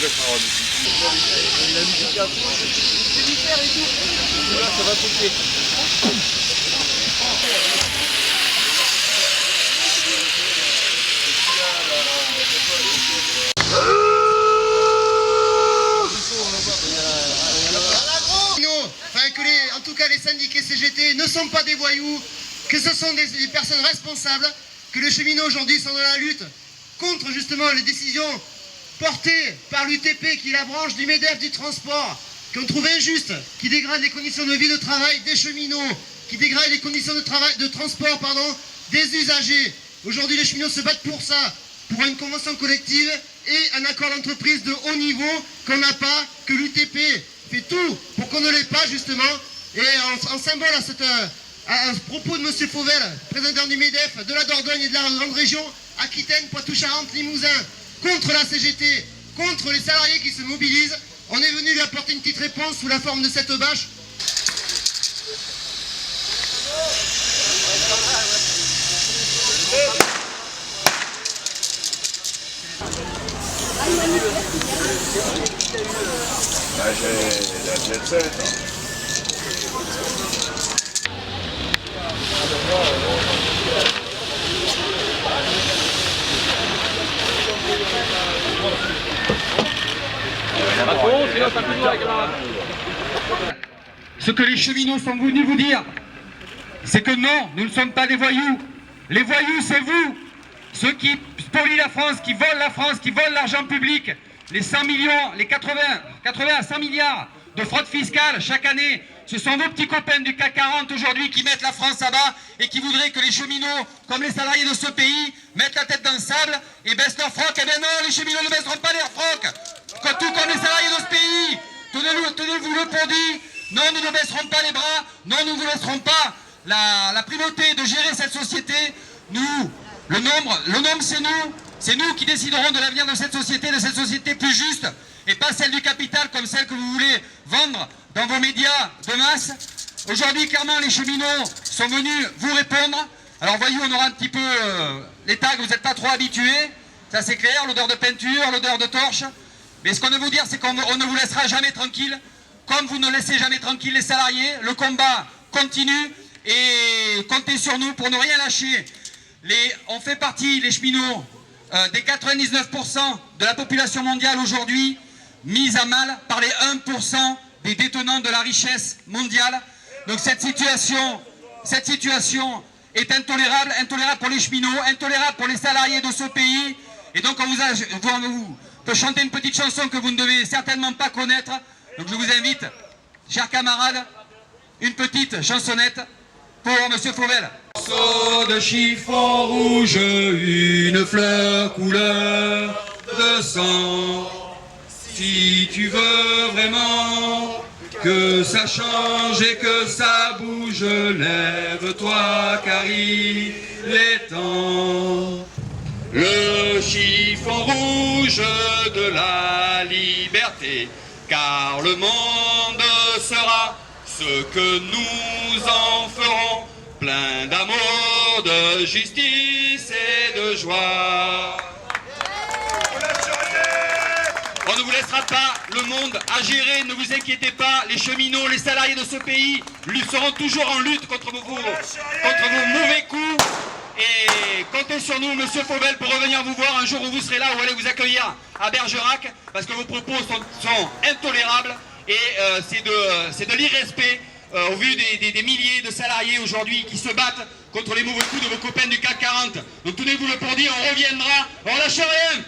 La musique à fond, c'est militaire et tout. Là, ça va sauter. En tout cas les syndiqués CGT ne sont pas des voyous, que ce sont des personnes responsables, que les cheminots aujourd'hui sont dans la lutte contre justement les décisions portées par l'UTP, qui est la branche du MEDEF du transport, qu'on trouve injuste, qui dégrade les conditions de vie de travail des cheminots, qui dégrade les conditions de transport des usagers. Aujourd'hui les cheminots se battent pour ça, pour une convention collective et un accord d'entreprise de haut niveau qu'on n'a pas, que l'UTP fait tout pour qu'on ne l'ait pas justement. Et en symbole à ce propos de M. Fauvel, président du MEDEF, de la Dordogne et de la grande région Aquitaine, Poitou-Charentes, Limousin, contre la CGT, contre les salariés qui se mobilisent, on est venu lui apporter une petite réponse sous la forme de cette bâche. J'ai la jet set. Ce que les cheminots sont venus vous dire, c'est que non, nous ne sommes pas des voyous. Les voyous, c'est vous, ceux qui spolient la France, qui volent l'argent public, les 100 millions, les 80 à 100 milliards de fraude fiscale chaque année. Ce sont vos petits copains du CAC 40 aujourd'hui qui mettent la France à bas et qui voudraient que les cheminots, comme les salariés de ce pays, mettent la tête dans le sable et baissent leur froc. Eh bien non, les cheminots ne baisseront pas leur froc, tout comme les salariés de ce pays. Tenez-vous le pour dit. Non, nous ne baisserons pas les bras. Non, nous ne vous laisserons pas la primauté de gérer cette société. Nous, le nombre c'est nous. C'est nous qui déciderons de l'avenir de cette société plus juste, et pas celle du capital comme celle que vous voulez vendre dans vos médias de masse. Aujourd'hui, clairement, les cheminots sont venus vous répondre. Alors, voyez, on aura un petit peu les tags, vous n'êtes pas trop habitués, ça c'est clair, l'odeur de peinture, l'odeur de torche. Mais ce qu'on veut vous dire, c'est qu'on ne vous laissera jamais tranquille, comme vous ne laissez jamais tranquille les salariés. Le combat continue et comptez sur nous pour ne rien lâcher. On fait partie, les cheminots, des 99% de la population mondiale aujourd'hui, mise à mal par les 1% des détenants de la richesse mondiale. Donc cette situation est intolérable pour les cheminots, intolérable pour les salariés de ce pays. Et donc on vous peut chanter une petite chanson que vous ne devez certainement pas connaître. Donc je vous invite, chers camarades, une petite chansonnette pour M. Fauvel. Morceau de chiffon rouge, une fleur couleur de sang. Si tu veux vraiment que ça change et que ça bouge, lève-toi car il est temps. Le chiffon rouge de la liberté, car le monde sera ce que nous en ferons, plein d'amour, de justice et de joie. On ne vous laissera pas le monde à gérer, ne vous inquiétez pas, les cheminots, les salariés de ce pays seront toujours en lutte contre vos mauvais coups. Et comptez sur nous, Monsieur Fauvel, pour revenir vous voir un jour où vous serez là, où allez vous accueillir à Bergerac, parce que vos propos sont intolérables et c'est de l'irrespect au vu des milliers de salariés aujourd'hui qui se battent contre les mauvais coups de vos copains du CAC 40. Donc tenez-vous le pour dire, on reviendra, on lâche rien.